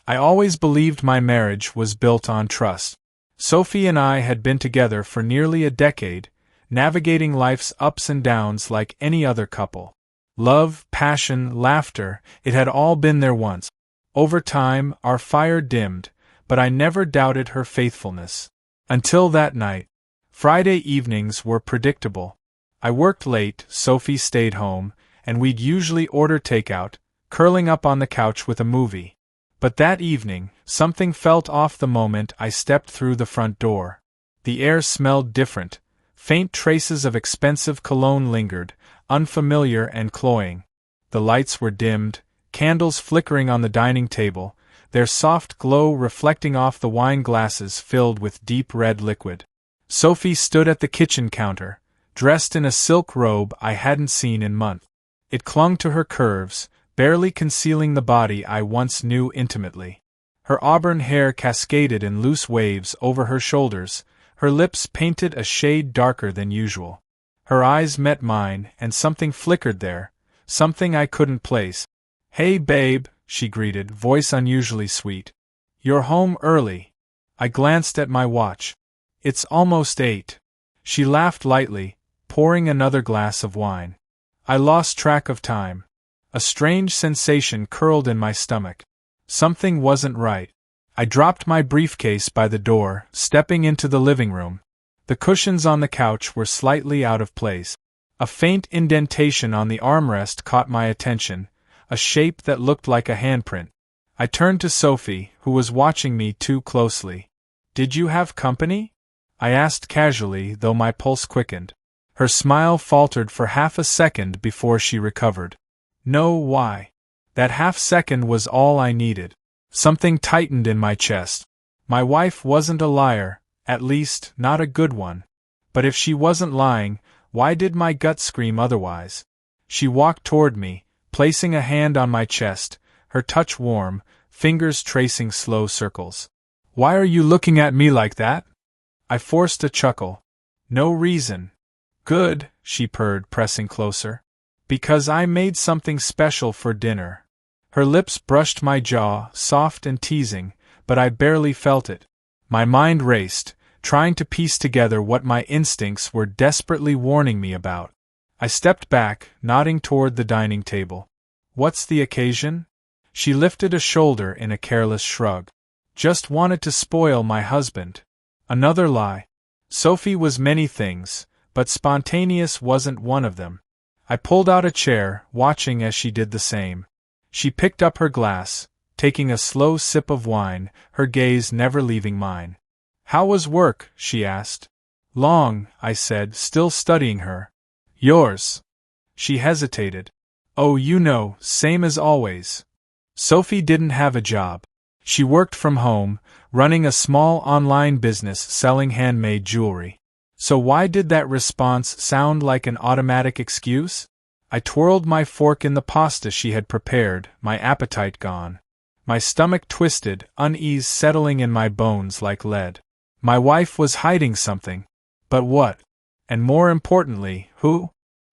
I always believed my marriage was built on trust. Sophie and I had been together for nearly a decade, navigating life's ups and downs like any other couple. Love, passion, laughter, it had all been there once. Over time, our fire dimmed, but I never doubted her faithfulness. Until that night. Friday evenings were predictable. I worked late, Sophie stayed home, and we'd usually order takeout, curling up on the couch with a movie. But that evening, something felt off the moment I stepped through the front door. The air smelled different. Faint traces of expensive cologne lingered, unfamiliar and cloying. The lights were dimmed, candles flickering on the dining table, their soft glow reflecting off the wine glasses filled with deep red liquid. Sophie stood at the kitchen counter, dressed in a silk robe I hadn't seen in months. It clung to her curves, barely concealing the body I once knew intimately. Her auburn hair cascaded in loose waves over her shoulders, her lips painted a shade darker than usual. Her eyes met mine, and something flickered there, something I couldn't place. "Hey babe," she greeted, voice unusually sweet. "You're home early." I glanced at my watch. "It's almost 8. She laughed lightly, pouring another glass of wine. I lost track of time. A strange sensation curled in my stomach. Something wasn't right. I dropped my briefcase by the door, stepping into the living room. The cushions on the couch were slightly out of place. A faint indentation on the armrest caught my attention, a shape that looked like a handprint. I turned to Sophie, who was watching me too closely. "Did you have company?" I asked casually, though my pulse quickened. Her smile faltered for half a second before she recovered. "No, why?" That half second was all I needed. Something tightened in my chest. My wife wasn't a liar, at least, not a good one. But if she wasn't lying, why did my gut scream otherwise? She walked toward me, placing a hand on my chest, her touch warm, fingers tracing slow circles. "Why are you looking at me like that?" I forced a chuckle. "No reason." "Good," she purred, pressing closer. "Because I made something special for dinner." Her lips brushed my jaw, soft and teasing, but I barely felt it. My mind raced, trying to piece together what my instincts were desperately warning me about. I stepped back, nodding toward the dining table. "What's the occasion?" She lifted a shoulder in a careless shrug. "Just wanted to spoil my husband." Another lie. Sophie was many things, but spontaneous wasn't one of them. I pulled out a chair, watching as she did the same. She picked up her glass, taking a slow sip of wine, her gaze never leaving mine. "How was work?" she asked. "Long," I said, still studying her. "Yours?" She hesitated. "Oh, you know, same as always." Sophie didn't have a job. She worked from home, running a small online business selling handmade jewelry. So why did that response sound like an automatic excuse? I twirled my fork in the pasta she had prepared, my appetite gone. My stomach twisted, unease settling in my bones like lead. My wife was hiding something. But what? And more importantly, who?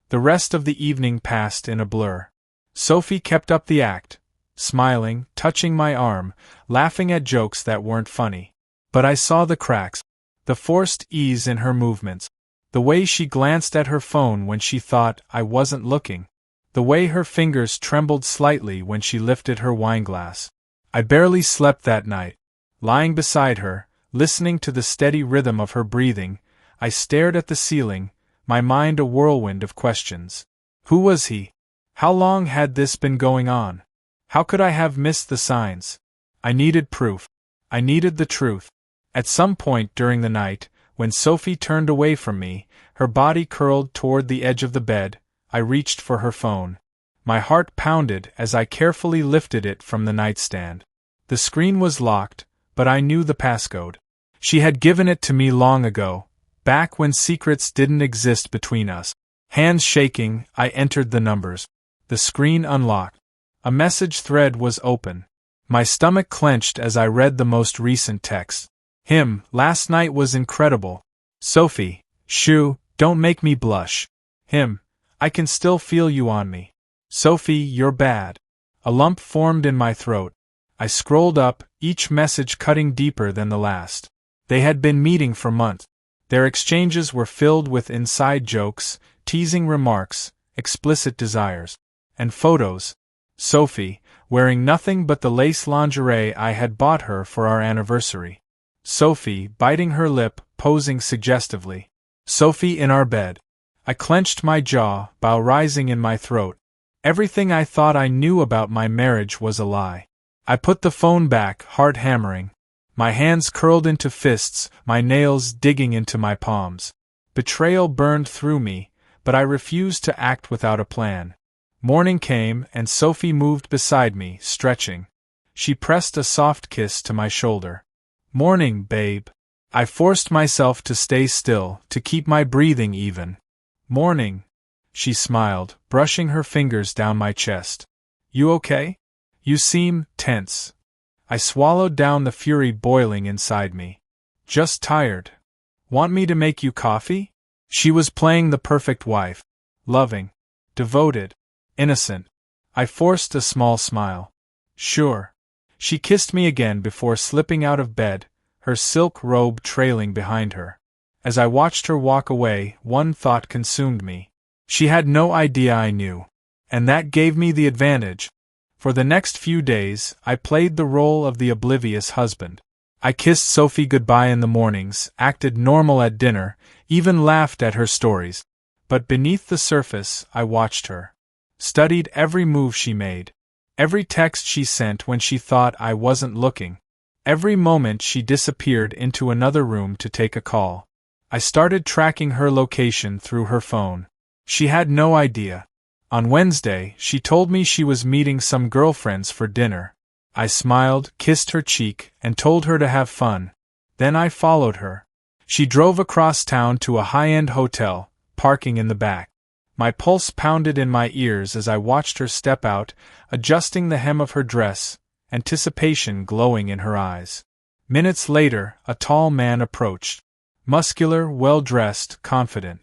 The rest of the evening passed in a blur. Sophie kept up the act, smiling, touching my arm, laughing at jokes that weren't funny. But I saw the cracks, the forced ease in her movements, the way she glanced at her phone when she thought I wasn't looking, the way her fingers trembled slightly when she lifted her wineglass. I barely slept that night. Lying beside her, listening to the steady rhythm of her breathing, I stared at the ceiling, my mind a whirlwind of questions. Who was he? How long had this been going on? How could I have missed the signs? I needed proof. I needed the truth. At some point during the night, when Sophie turned away from me, her body curled toward the edge of the bed, I reached for her phone. My heart pounded as I carefully lifted it from the nightstand. The screen was locked, but I knew the passcode. She had given it to me long ago, back when secrets didn't exist between us. Hands shaking, I entered the numbers. The screen unlocked. A message thread was open. My stomach clenched as I read the most recent text. "Him, last night was incredible. Sophie, shoo, don't make me blush. Him, I can still feel you on me. Sophie, you're bad." A lump formed in my throat. I scrolled up, each message cutting deeper than the last. They had been meeting for months. Their exchanges were filled with inside jokes, teasing remarks, explicit desires. And photos. Sophie, wearing nothing but the lace lingerie I had bought her for our anniversary. Sophie, biting her lip, posing suggestively. Sophie in our bed. I clenched my jaw, bow rising in my throat. Everything I thought I knew about my marriage was a lie. I put the phone back, heart hammering. My hands curled into fists, my nails digging into my palms. Betrayal burned through me, but I refused to act without a plan. Morning came, and Sophie moved beside me, stretching. She pressed a soft kiss to my shoulder. Morning, babe. I forced myself to stay still, to keep my breathing even. Morning. She smiled, brushing her fingers down my chest. You okay? You seem tense. I swallowed down the fury boiling inside me. Just tired. Want me to make you coffee? She was playing the perfect wife. Loving. Devoted. Innocent. I forced a small smile. Sure. She kissed me again before slipping out of bed, her silk robe trailing behind her. As I watched her walk away, one thought consumed me. She had no idea I knew. And that gave me the advantage. For the next few days, I played the role of the oblivious husband. I kissed Sophie goodbye in the mornings, acted normal at dinner, even laughed at her stories. But beneath the surface, I watched her. Studied every move she made. Every text she sent when she thought I wasn't looking. Every moment she disappeared into another room to take a call. I started tracking her location through her phone. She had no idea. On Wednesday, she told me she was meeting some girlfriends for dinner. I smiled, kissed her cheek, and told her to have fun. Then I followed her. She drove across town to a high-end hotel, parking in the back. My pulse pounded in my ears as I watched her step out, adjusting the hem of her dress, anticipation glowing in her eyes. Minutes later, a tall man approached. Muscular, well-dressed, confident.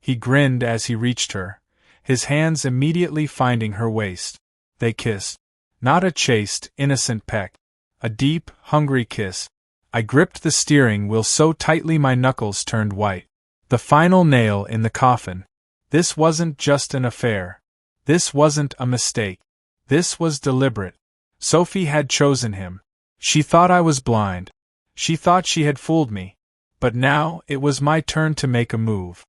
He grinned as he reached her, his hands immediately finding her waist. They kissed. Not a chaste, innocent peck. A deep, hungry kiss. I gripped the steering wheel so tightly my knuckles turned white. The final nail in the coffin. This wasn't just an affair. This wasn't a mistake. This was deliberate. Sophie had chosen him. She thought I was blind. She thought she had fooled me. But now, it was my turn to make a move.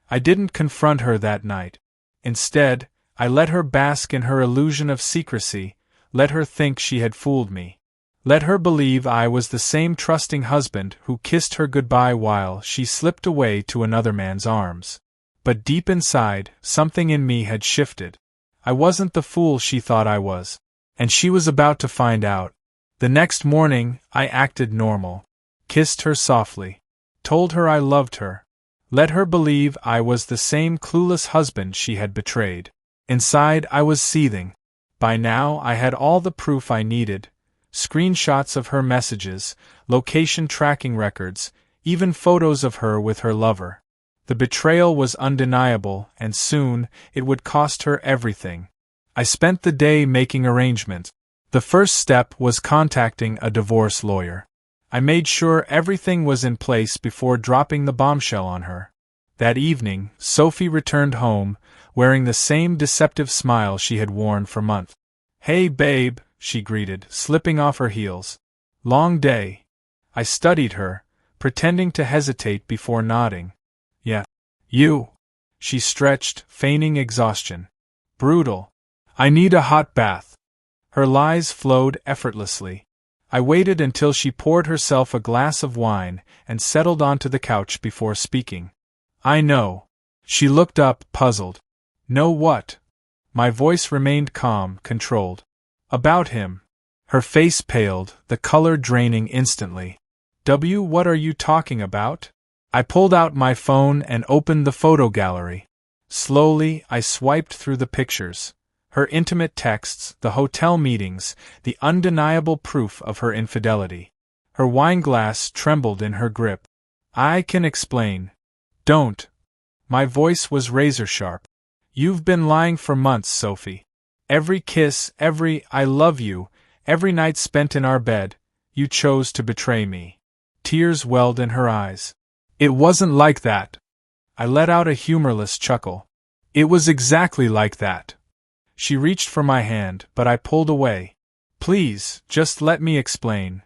I didn't confront her that night. Instead, I let her bask in her illusion of secrecy, let her think she had fooled me. Let her believe I was the same trusting husband who kissed her goodbye while she slipped away to another man's arms. But deep inside, something in me had shifted. I wasn't the fool she thought I was. And she was about to find out. The next morning, I acted normal. Kissed her softly. Told her I loved her. Let her believe I was the same clueless husband she had betrayed. Inside, I was seething. By now, I had all the proof I needed. Screenshots of her messages, location tracking records, even photos of her with her lover. The betrayal was undeniable, and soon, it would cost her everything. I spent the day making arrangements. The first step was contacting a divorce lawyer. I made sure everything was in place before dropping the bombshell on her. That evening, Sophie returned home, wearing the same deceptive smile she had worn for months. "Hey, babe," she greeted, slipping off her heels. "Long day." I studied her, pretending to hesitate before nodding. "Yeah. You." She stretched, feigning exhaustion. "Brutal. I need a hot bath." Her lies flowed effortlessly. I waited until she poured herself a glass of wine and settled onto the couch before speaking. "I know." She looked up, puzzled. "Know what?" My voice remained calm, controlled. "About him." Her face paled, the color draining instantly. What are you talking about?" I pulled out my phone and opened the photo gallery. Slowly, I swiped through the pictures. Her intimate texts, the hotel meetings, the undeniable proof of her infidelity. Her wineglass trembled in her grip. "I can explain." "Don't." My voice was razor-sharp. "You've been lying for months, Sophie. Every kiss, every 'I love you,' Every night spent in our bed, you chose to betray me. Tears welled in her eyes. It wasn't like that. I let out a humorless chuckle. It was exactly like that. She reached for my hand, but I pulled away. Please, just let me explain.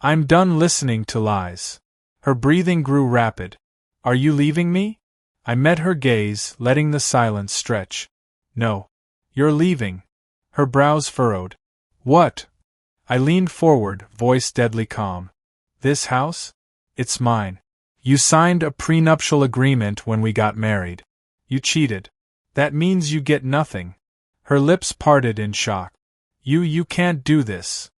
I'm done listening to lies. Her breathing grew rapid. Are you leaving me? I met her gaze, letting the silence stretch. No. You're leaving. Her brows furrowed. What? I leaned forward, voice deadly calm. This house? It's mine. You signed a prenuptial agreement when we got married. You cheated. That means you get nothing. Her lips parted in shock. You can't do this.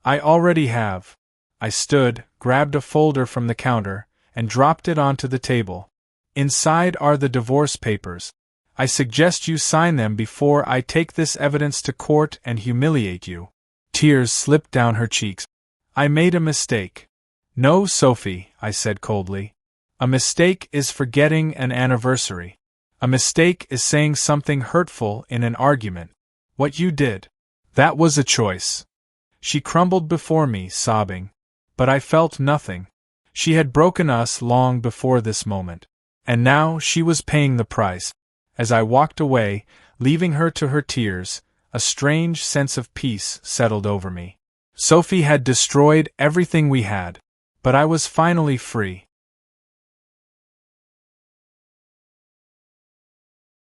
I already have. I stood, grabbed a folder from the counter, and dropped it onto the table. Inside are the divorce papers. I suggest you sign them before I take this evidence to court and humiliate you. Tears slipped down her cheeks. I made a mistake. No, Sophie, I said coldly. A mistake is forgetting an anniversary. A mistake is saying something hurtful in an argument. What you did. That was a choice. She crumbled before me, sobbing. But I felt nothing. She had broken us long before this moment. And now she was paying the price. As I walked away, leaving her to her tears, a strange sense of peace settled over me. Sophie had destroyed everything we had. But I was finally free.